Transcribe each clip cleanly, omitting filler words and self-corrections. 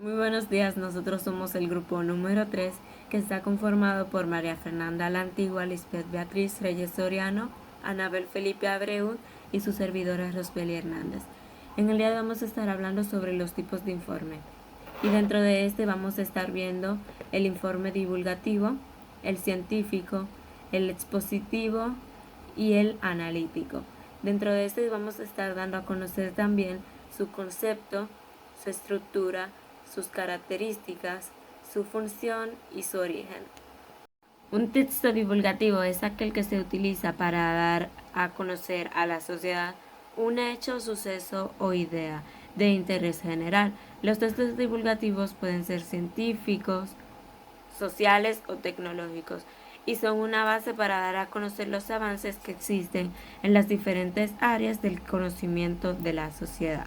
Muy buenos días, nosotros somos el grupo número 3 que está conformado por María Fernanda La Antigua, Lisbeth Beatriz Reyes Soriano, Anabel Felipe Abreu y su servidora Rosbeli Hernández. En el día de hoy vamos a estar hablando sobre los tipos de informe y dentro de este vamos a estar viendo el informe divulgativo, el científico, el expositivo y el analítico. Dentro de este vamos a estar dando a conocer también su concepto, su estructura, sus características, su función y su origen. Un texto divulgativo es aquel que se utiliza para dar a conocer a la sociedad un hecho, suceso o idea de interés general. Los textos divulgativos pueden ser científicos, sociales o tecnológicos y son una base para dar a conocer los avances que existen en las diferentes áreas del conocimiento de la sociedad.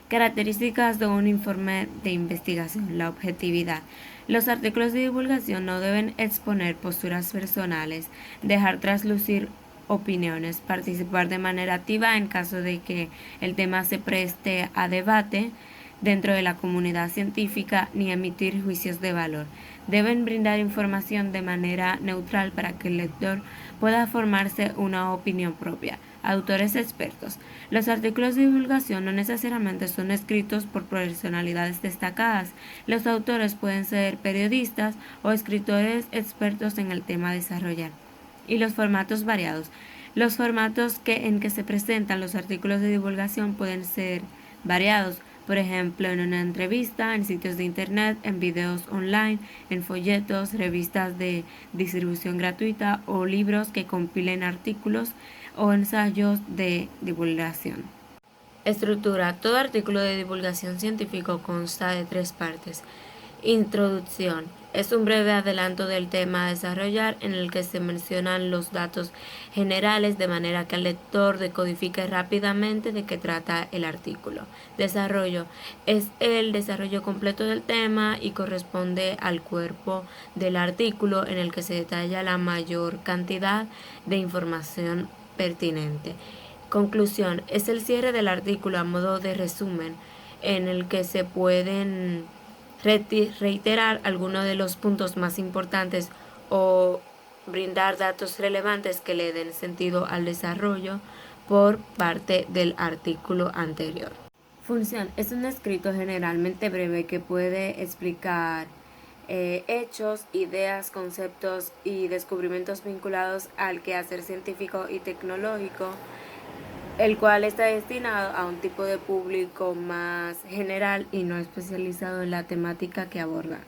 Características de un informe de investigación. La objetividad. Los artículos de divulgación no deben exponer posturas personales, dejar traslucir opiniones, participar de manera activa en caso de que el tema se preste a debate dentro de la comunidad científica ni emitir juicios de valor. Deben brindar información de manera neutral para que el lector pueda formarse una opinión propia. Autores expertos. Los artículos de divulgación no necesariamente son escritos por personalidades destacadas. Los autores pueden ser periodistas o escritores expertos en el tema a desarrollar. Y los formatos variados. Los formatos en que se presentan los artículos de divulgación pueden ser variados, por ejemplo, en una entrevista, en sitios de internet, en videos online, en folletos, revistas de distribución gratuita o libros que compilen artículos o ensayos de divulgación. Estructura. Todo artículo de divulgación científico consta de 3 partes. Introducción. Es un breve adelanto del tema a desarrollar en el que se mencionan los datos generales de manera que el lector decodifique rápidamente de qué trata el artículo. Desarrollo. Es el desarrollo completo del tema y corresponde al cuerpo del artículo en el que se detalla la mayor cantidad de información pertinente. Conclusión. Es el cierre del artículo a modo de resumen en el que se pueden reiterar algunos de los puntos más importantes o brindar datos relevantes que le den sentido al desarrollo por parte del artículo anterior. Función. Es un escrito generalmente breve que puede explicar hechos, ideas, conceptos y descubrimientos vinculados al quehacer científico y tecnológico, el cual está destinado a un tipo de público más general y no especializado en la temática que aborda.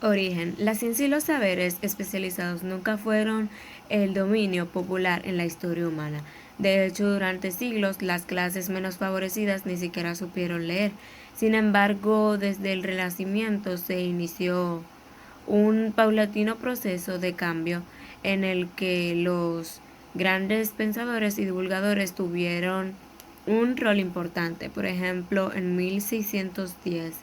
Origen. La ciencia y los saberes especializados nunca fueron el dominio popular en la historia humana. De hecho, durante siglos las clases menos favorecidas ni siquiera supieron leer. Sin embargo, desde el Renacimiento se inició un paulatino proceso de cambio en el que los grandes pensadores y divulgadores tuvieron un rol importante. Por ejemplo, en 1610,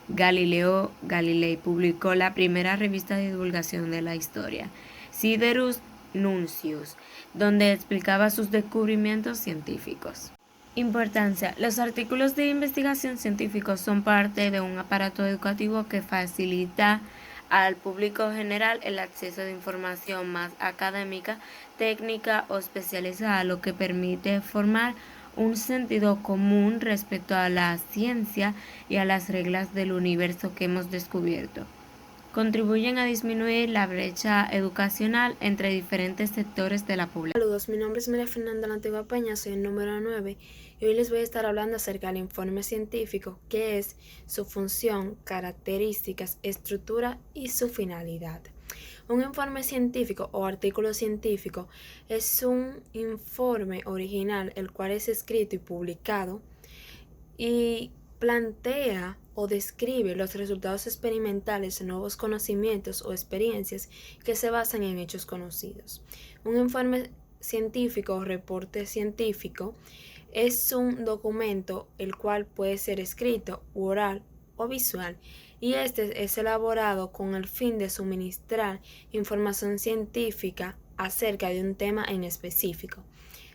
Galileo Galilei publicó la primera revista de divulgación de la historia, Siderus Nuncius, donde explicaba sus descubrimientos científicos. Importancia. Los artículos de investigación científicos son parte de un aparato educativo que facilita al público general el acceso de información más académica, técnica o especializada, lo que permite formar un sentido común respecto a la ciencia y a las reglas del universo que hemos descubierto. Contribuyen a disminuir la brecha educacional entre diferentes sectores de la población. Saludos, mi nombre es María Fernanda La Antigua Peña, soy el número 9 y hoy les voy a estar hablando acerca del informe científico, qué es su función, características, estructura y su finalidad. Un informe científico o artículo científico es un informe original el cual es escrito y publicado y plantea o describe los resultados experimentales, nuevos conocimientos o experiencias que se basan en hechos conocidos. Un informe científico o reporte científico es un documento el cual puede ser escrito, oral o visual, y este es elaborado con el fin de suministrar información científica acerca de un tema en específico.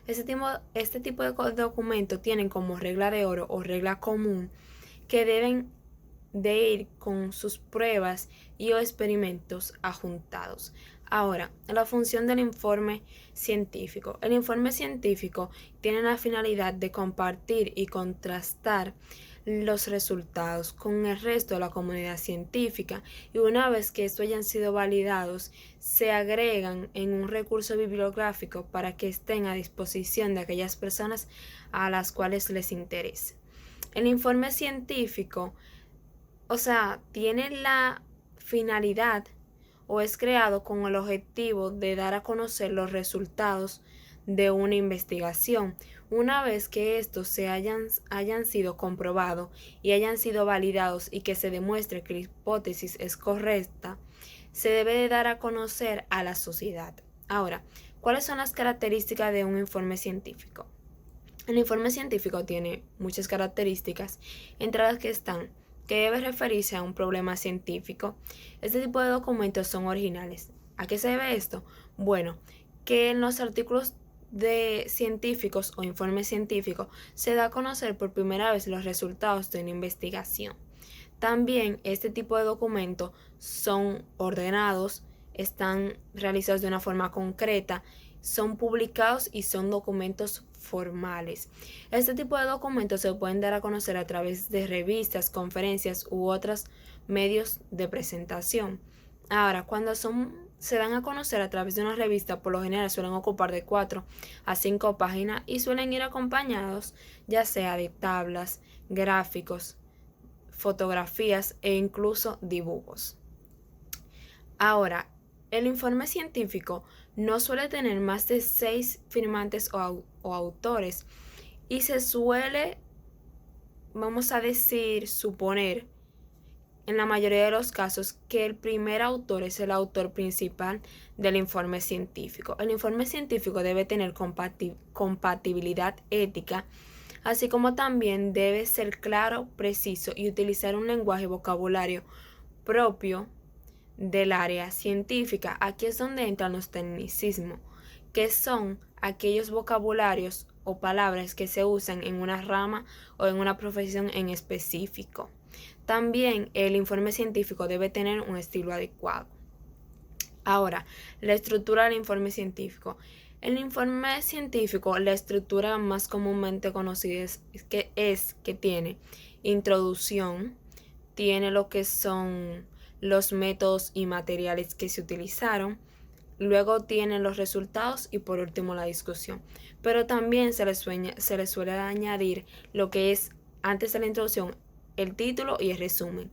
Este tipo de documentos tienen como regla de oro o regla común que deben de ir con sus pruebas y o experimentos adjuntados. Ahora, la función del informe científico. El informe científico tiene la finalidad de compartir y contrastar los resultados con el resto de la comunidad científica, y una vez que estos hayan sido validados, se agregan en un recurso bibliográfico para que estén a disposición de aquellas personas a las cuales les interese. El informe científico, tiene la finalidad o es creado con el objetivo de dar a conocer los resultados de una investigación. Una vez que estos hayan sido comprobados y hayan sido validados y que se demuestre que la hipótesis es correcta, se debe de dar a conocer a la sociedad. Ahora, ¿cuáles son las características de un informe científico? El informe científico tiene muchas características, entre las que están que debe referirse a un problema científico. Este tipo de documentos son originales. ¿A qué se debe esto? Bueno, que en los artículos de científicos o informes científicos se da a conocer por primera vez los resultados de una investigación. También este tipo de documentos son ordenados, están realizados de una forma concreta, son publicados y son documentos formales. Este tipo de documentos se pueden dar a conocer a través de revistas, conferencias u otros medios de presentación. Ahora, cuando se dan a conocer a través de una revista, por lo general suelen ocupar de 4 a 5 páginas y suelen ir acompañados ya sea de tablas, gráficos, fotografías e incluso dibujos. Ahora, el informe científico no suele tener más de 6 firmantes o autores y se suele, suponer en la mayoría de los casos que el primer autor es el autor principal del informe científico. El informe científico debe tener compatibilidad ética, así como también debe ser claro, preciso y utilizar un lenguaje y vocabulario propio del área científica. Aquí es donde entran los tecnicismos, que son aquellos vocabularios o palabras que se usan en una rama o en una profesión en específico. También el informe científico debe tener un estilo adecuado. Ahora, la estructura del informe científico. El informe científico, la estructura más comúnmente conocida es que tiene introducción, tiene lo que son los métodos y materiales que se utilizaron, luego tienen los resultados y por último la discusión. Pero también se le suele añadir lo que es, antes de la introducción, el título y el resumen.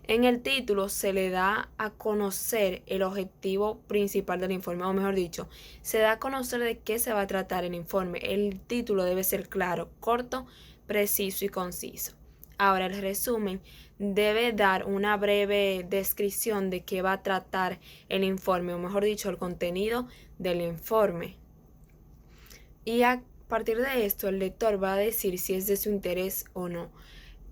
En el título se le da a conocer el objetivo principal del informe, o mejor dicho, se da a conocer de qué se va a tratar el informe. El título debe ser claro, corto, preciso y conciso. Ahora, el resumen debe dar una breve descripción de qué va a tratar el informe, o mejor dicho, el contenido del informe. Y a partir de esto, el lector va a decir si es de su interés o no.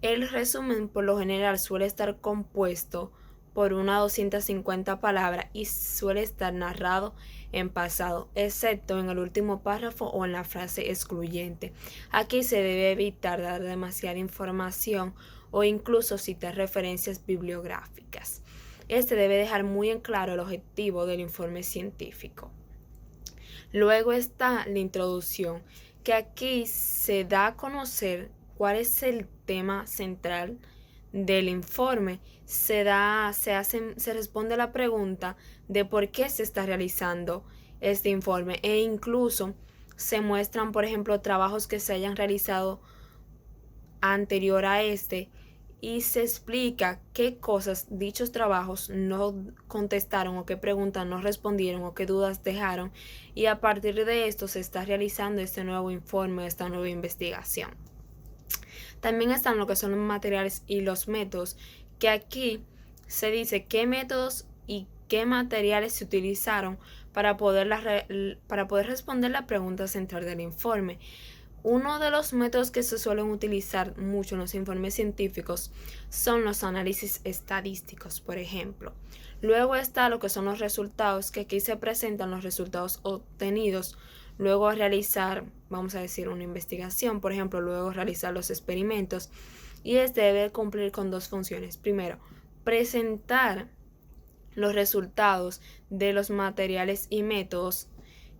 El resumen por lo general suele estar compuesto por unas 250 palabras y suele estar narrado en pasado, excepto en el último párrafo o en la frase excluyente. Aquí se debe evitar dar demasiada información o incluso citar referencias bibliográficas. Este debe dejar muy en claro el objetivo del informe científico. Luego está la introducción, que aquí se da a conocer cuál es el tema central del informe. Se responde la pregunta de por qué se está realizando este informe e incluso se muestran, por ejemplo, trabajos que se hayan realizado anterior a este y se explica qué cosas dichos trabajos no contestaron o qué preguntas no respondieron o qué dudas dejaron, y a partir de esto se está realizando este nuevo informe, esta nueva investigación. También están lo que son los materiales y los métodos, que aquí se dice qué métodos y qué materiales se utilizaron para poder responder la pregunta central del informe. Uno de los métodos que se suelen utilizar mucho en los informes científicos son los análisis estadísticos, por ejemplo. Luego está lo que son los resultados, que aquí se presentan los resultados obtenidos luego realizar, una investigación, por ejemplo, luego realizar los experimentos, y debe cumplir con dos funciones. Primero, presentar los resultados de los materiales y métodos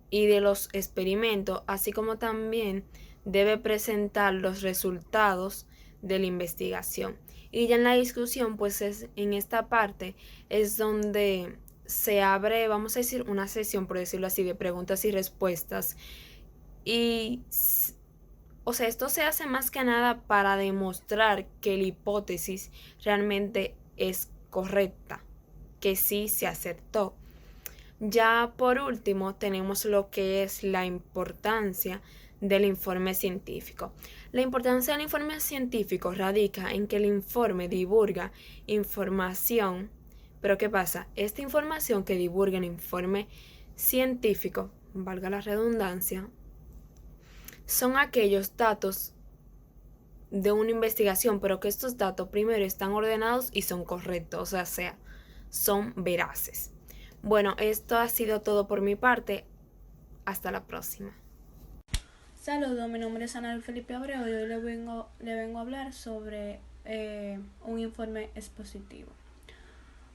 y de los experimentos, así como también debe presentar los resultados de la investigación. Y ya en la discusión, pues en esta parte es donde se abre, vamos a decir, una sesión, por decirlo así, de preguntas y respuestas. Y, o sea, esto se hace más que nada para demostrar que la hipótesis realmente es correcta, que sí se acertó. Ya por último tenemos lo que es la importancia del informe científico. La importancia del informe científico radica en que el informe divulga información, pero ¿qué pasa? Esta información que divulga el informe científico, valga la redundancia, son aquellos datos de una investigación, pero que estos datos primero están ordenados y son correctos, o sea, son veraces. Bueno, esto ha sido todo por mi parte. Hasta la próxima. Saludos, mi nombre es Anabel Felipe Abreu y hoy le vengo a hablar sobre un informe expositivo.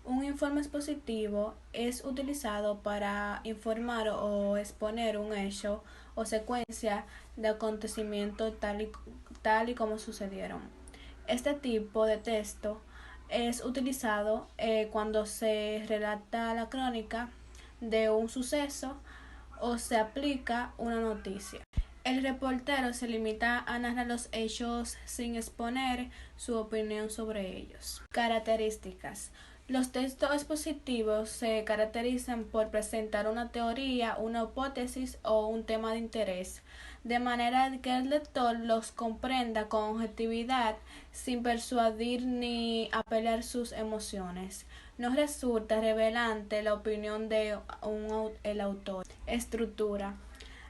Un informe expositivo es utilizado para informar o exponer un hecho o secuencia de acontecimientos tal y como sucedieron. Este tipo de texto es utilizado cuando se relata la crónica de un suceso o se aplica una noticia. El reportero se limita a narrar los hechos sin exponer su opinión sobre ellos. Características. Los textos expositivos se caracterizan por presentar una teoría, una hipótesis o un tema de interés, de manera que el lector los comprenda con objetividad sin persuadir ni apelar sus emociones. No resulta revelante la opinión de el autor. Estructura.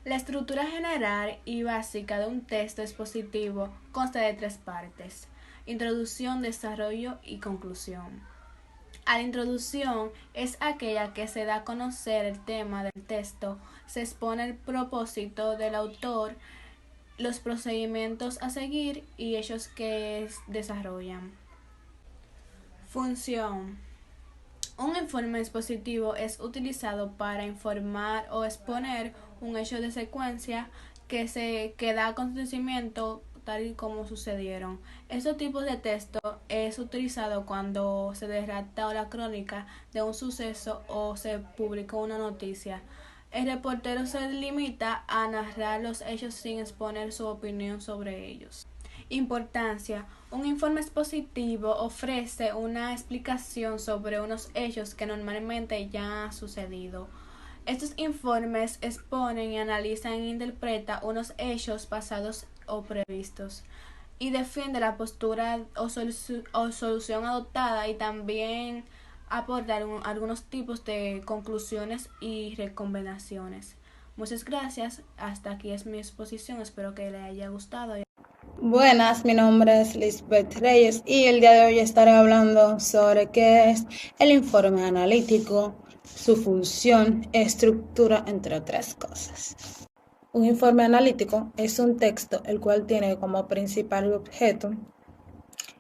La estructura general y básica de un texto expositivo consta de 3 partes: introducción, desarrollo y conclusión. A la introducción es aquella que se da a conocer el tema del texto, se expone el propósito del autor, los procedimientos a seguir y hechos que desarrollan. Función. Un informe expositivo es utilizado para informar o exponer un hecho de secuencia que da acontecimiento tal y como sucedieron. Estos tipos de texto es utilizado cuando se relata la crónica de un suceso o se publicó una noticia. El reportero se limita a narrar los hechos sin exponer su opinión sobre ellos. Importancia. Un informe expositivo ofrece una explicación sobre unos hechos que normalmente ya han sucedido. Estos informes exponen y analizan e interpretan unos hechos pasados o previstos y defiende la postura o solución adoptada y también aporta algunos tipos de conclusiones y recomendaciones. Muchas gracias. Hasta aquí es mi exposición. Espero que le haya gustado. Buenas, mi nombre es Lisbeth Reyes y el día de hoy estaré hablando sobre qué es el informe analítico, su función, estructura, entre otras cosas. Un informe analítico es un texto el cual tiene como principal objeto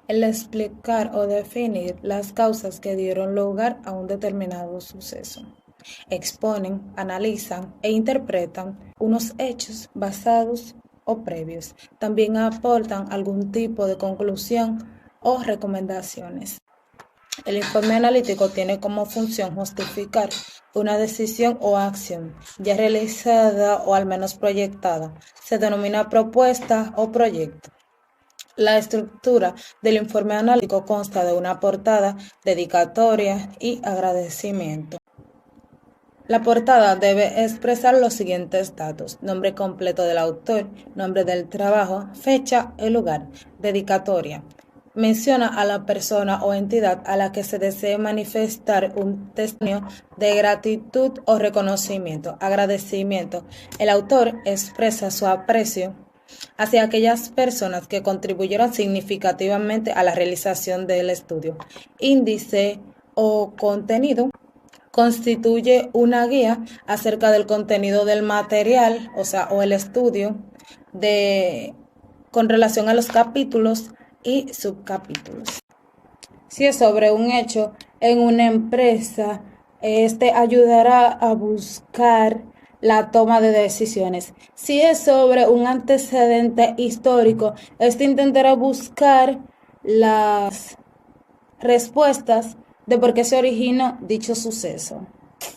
el explicar o definir las causas que dieron lugar a un determinado suceso. Exponen, analizan e interpretan unos hechos basados o previos. También aportan algún tipo de conclusión o recomendaciones. El informe analítico tiene como función justificar una decisión o acción ya realizada o al menos proyectada. Se denomina propuesta o proyecto. La estructura del informe analítico consta de una portada, dedicatoria y agradecimiento. La portada debe expresar los siguientes datos: nombre completo del autor, nombre del trabajo, fecha y lugar. Dedicatoria. Menciona a la persona o entidad a la que se desee manifestar un testimonio de gratitud o reconocimiento. Agradecimiento. El autor expresa su aprecio hacia aquellas personas que contribuyeron significativamente a la realización del estudio. Índice o contenido. Constituye una guía acerca del contenido del material, o el estudio, con relación a los capítulos, y subcapítulos. Si es sobre un hecho en una empresa, este ayudará a buscar la toma de decisiones. Si es sobre un antecedente histórico, este intentará buscar las respuestas de por qué se originó dicho suceso.